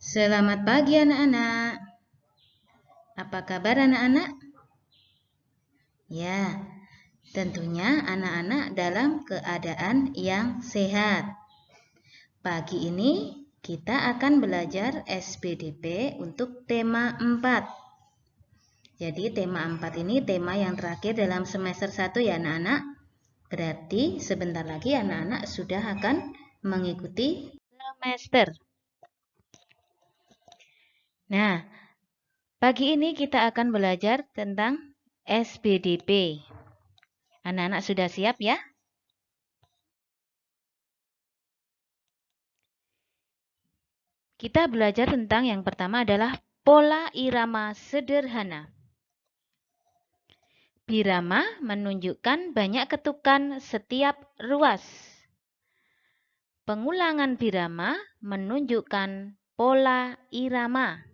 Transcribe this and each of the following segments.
Selamat pagi anak-anak. Apa kabar anak-anak? Ya, tentunya anak-anak dalam keadaan yang sehat. Pagi ini kita akan belajar SPDP untuk tema 4. Jadi tema 4 ini tema yang terakhir dalam semester 1 ya anak-anak. Berarti sebentar lagi anak-anak sudah akan mengikuti semester. Nah, pagi ini kita akan belajar tentang SPDP. Anak-anak sudah siap ya? Kita belajar tentang yang pertama adalah pola irama sederhana. Birama menunjukkan banyak ketukan setiap ruas. Pengulangan birama menunjukkan pola irama.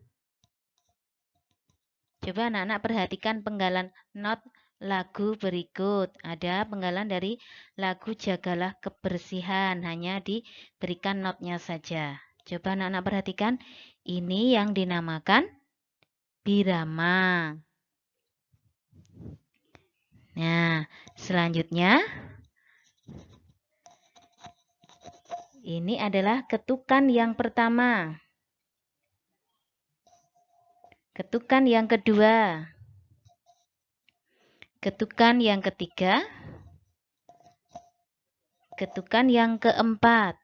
Coba anak-anak perhatikan penggalan not lagu berikut. Ada penggalan dari lagu Jagalah Kebersihan, hanya diberikan notnya saja. Coba anak-anak perhatikan, ini yang dinamakan birama. Nah, selanjutnya ini adalah ketukan yang pertama. Ketukan yang kedua. Ketukan yang ketiga. Ketukan yang keempat.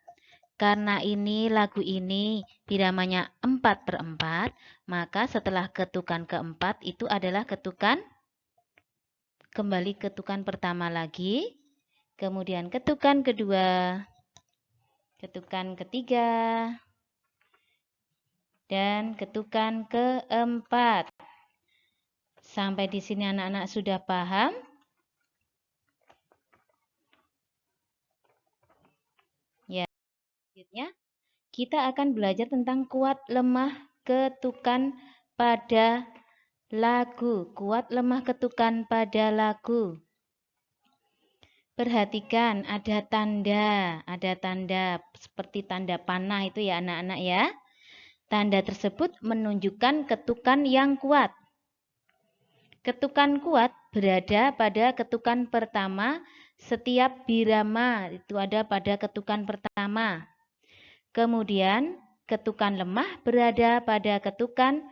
Karena ini lagu ini biramanya 4/4, maka setelah ketukan keempat itu adalah ketukan kembali ketukan pertama lagi, kemudian ketukan kedua, ketukan ketiga, dan ketukan keempat. Sampai di sini anak-anak sudah paham? Ya. Selanjutnya kita akan belajar tentang kuat lemah ketukan pada lagu. Kuat lemah ketukan pada lagu. Perhatikan ada tanda seperti tanda panah itu ya anak-anak ya. Tanda tersebut menunjukkan ketukan yang kuat. Ketukan kuat berada pada ketukan pertama setiap birama, itu ada pada ketukan pertama. Kemudian ketukan lemah berada pada ketukan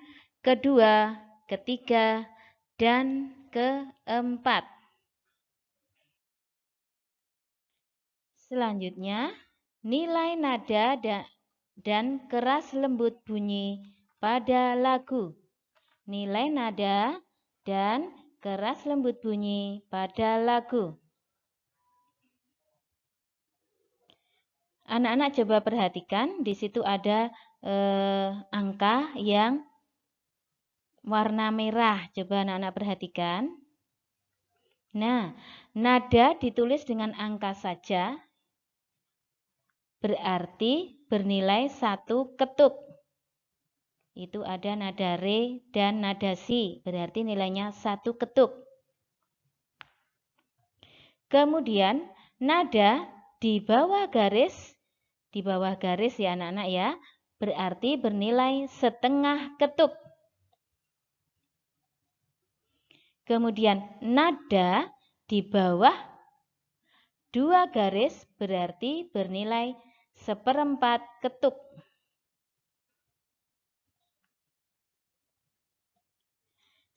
kedua, ketiga, dan keempat. Selanjutnya, nilai nada dan keras lembut bunyi pada lagu. Nilai nada dan keras lembut bunyi pada lagu. Anak-anak coba perhatikan, di situ ada angka yang warna merah. Coba anak-anak perhatikan. Nah, nada ditulis dengan angka saja, berarti bernilai 1 ketuk. Itu ada nada re dan nada si, berarti nilainya 1 ketuk. Kemudian nada di bawah garis ya anak-anak ya, berarti bernilai setengah ketuk. Kemudian nada di bawah 2 garis berarti bernilai 1/4 ketuk.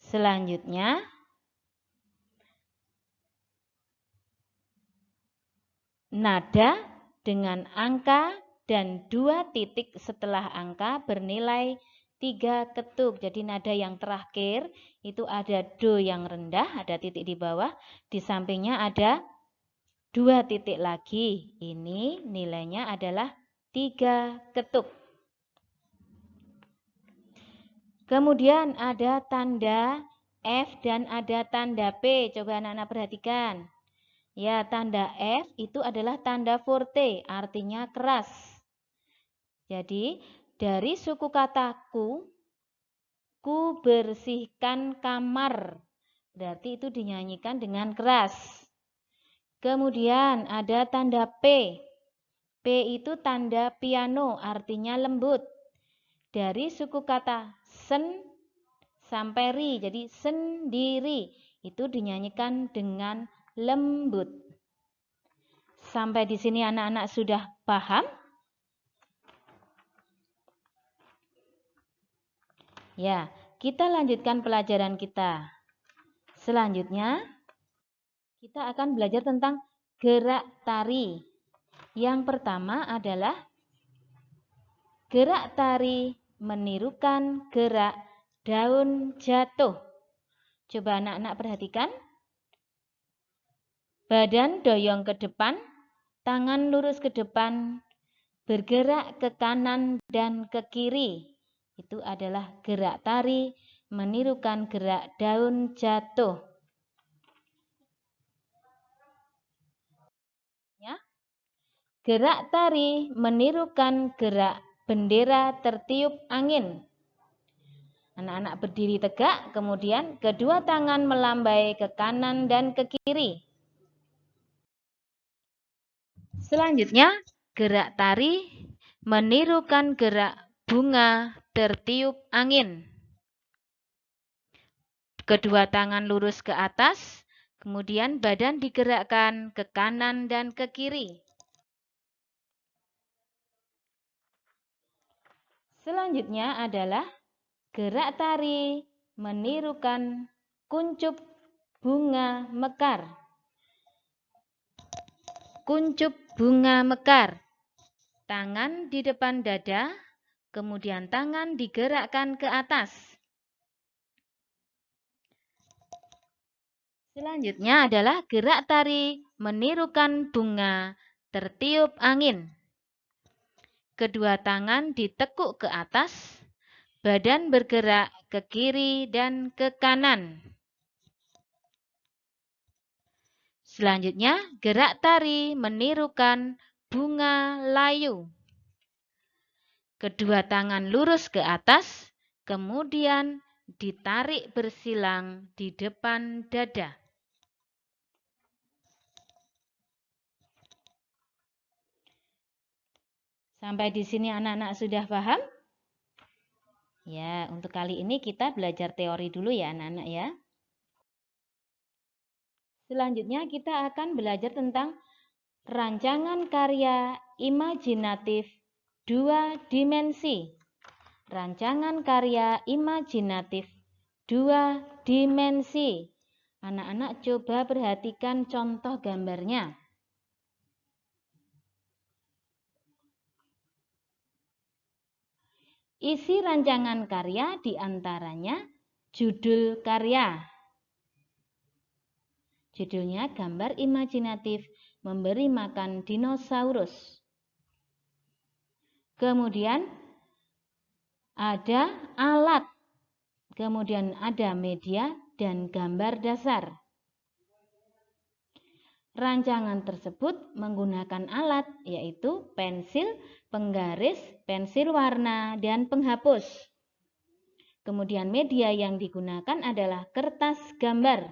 Selanjutnya, nada dengan angka dan 2 titik setelah angka bernilai 3 ketuk. Jadi nada yang terakhir itu ada do yang rendah, ada titik di bawah, di sampingnya ada 2 titik lagi. Ini nilainya adalah 3 ketuk. Kemudian ada tanda F dan ada tanda P. Coba anak-anak perhatikan. Ya, tanda F itu adalah tanda forte, artinya keras. Jadi, dari suku kata ku bersihkan kamar. Berarti itu dinyanyikan dengan keras. Kemudian ada tanda P. P itu tanda piano, artinya lembut. dari suku kata sen sampai ri. Jadi sendiri itu dinyanyikan dengan lembut. Sampai di sini anak-anak sudah paham? Ya, kita lanjutkan pelajaran kita. Selanjutnya, kita akan belajar tentang gerak tari. Yang pertama adalah gerak tari menirukan gerak daun jatuh. Coba anak-anak perhatikan. Badan doyong ke depan, tangan lurus ke depan, bergerak ke kanan dan ke kiri. Itu adalah gerak tari menirukan gerak daun jatuh. Ya. Gerak tari menirukan gerak bendera tertiup angin. Anak-anak berdiri tegak, kemudian kedua tangan melambai ke kanan dan ke kiri. Selanjutnya, gerak tari menirukan gerak bunga tertiup angin. Kedua tangan lurus ke atas, kemudian badan digerakkan ke kanan dan ke kiri. Selanjutnya adalah gerak tari menirukan kuncup bunga mekar. Kuncup bunga mekar. Tangan di depan dada, kemudian tangan digerakkan ke atas. Selanjutnya adalah gerak tari menirukan bunga tertiup angin. Kedua tangan ditekuk ke atas, badan bergerak ke kiri dan ke kanan. Selanjutnya, gerak tari menirukan bunga layu. Kedua tangan lurus ke atas, kemudian ditarik bersilang di depan dada. Sampai di sini anak-anak sudah paham? Ya, untuk kali ini kita belajar teori dulu ya anak-anak ya. Selanjutnya kita akan belajar tentang rancangan karya imajinatif 2 dimensi. Rancangan karya imajinatif 2 dimensi. Anak-anak coba perhatikan contoh gambarnya. Isi rancangan karya diantaranya judul karya. Judulnya gambar imajinatif memberi makan dinosaurus. Kemudian ada alat, kemudian ada media dan gambar dasar. Rancangan tersebut menggunakan alat yaitu pensil, penggaris, pensil warna, dan penghapus. Kemudian media yang digunakan adalah kertas gambar.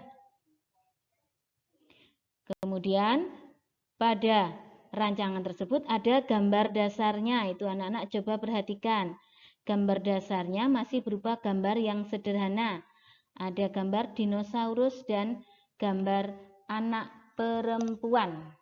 Kemudian pada rancangan tersebut ada gambar dasarnya, itu anak-anak coba perhatikan. Gambar dasarnya masih berupa gambar yang sederhana. Ada gambar dinosaurus dan gambar anak perempuan.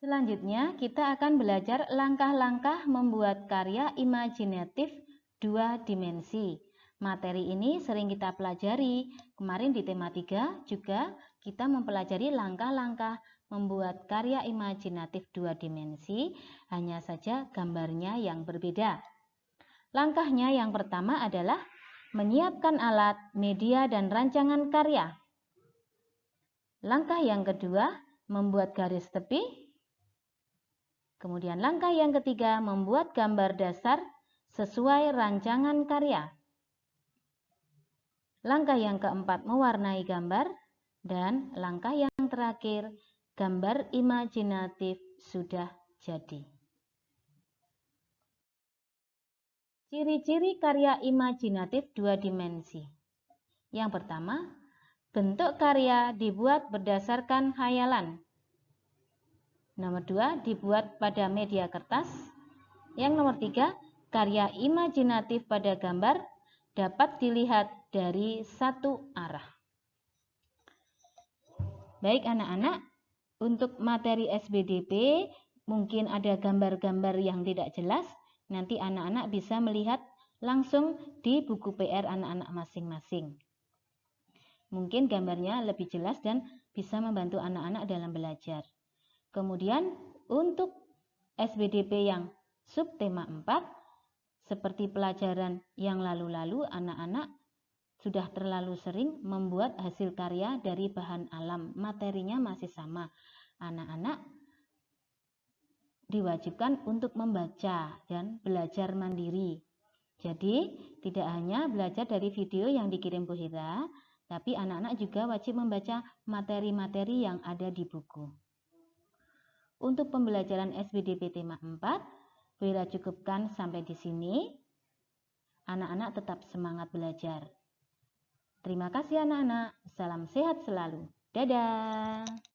Selanjutnya kita akan belajar langkah-langkah membuat karya imajinatif 2 dimensi. Materi ini sering kita pelajari. Kemarin di tema 3 juga kita mempelajari langkah-langkah membuat karya imajinatif 2 dimensi, hanya saja gambarnya yang berbeda. Langkahnya yang pertama adalah menyiapkan alat, media, dan rancangan karya. Langkah yang kedua, membuat garis tepi. Kemudian langkah yang ketiga, membuat gambar dasar sesuai rancangan karya. Langkah yang keempat, mewarnai gambar. Dan langkah yang terakhir, gambar imajinatif sudah jadi. Ciri-ciri karya imajinatif 2 dimensi. Yang pertama, bentuk karya dibuat berdasarkan khayalan. Nomor 2, dibuat pada media kertas. Yang nomor 3, karya imajinatif pada gambar dapat dilihat dari satu arah. Baik anak-anak, untuk materi SBDP mungkin ada gambar-gambar yang tidak jelas. Nanti anak-anak bisa melihat langsung di buku PR anak-anak masing-masing. Mungkin gambarnya lebih jelas dan bisa membantu anak-anak dalam belajar. Kemudian untuk SBDP yang subtema 4, seperti pelajaran yang lalu-lalu, anak-anak sudah terlalu sering membuat hasil karya dari bahan alam. Materinya masih sama. Anak-anak diwajibkan untuk membaca dan belajar mandiri. Jadi, tidak hanya belajar dari video yang dikirim Bu Hira, tapi anak-anak juga wajib membaca materi-materi yang ada di buku. Untuk pembelajaran SBDP tema 4, Bu Hira cukupkan sampai di sini. Anak-anak tetap semangat belajar. Terima kasih anak-anak. Salam sehat selalu. Dadah.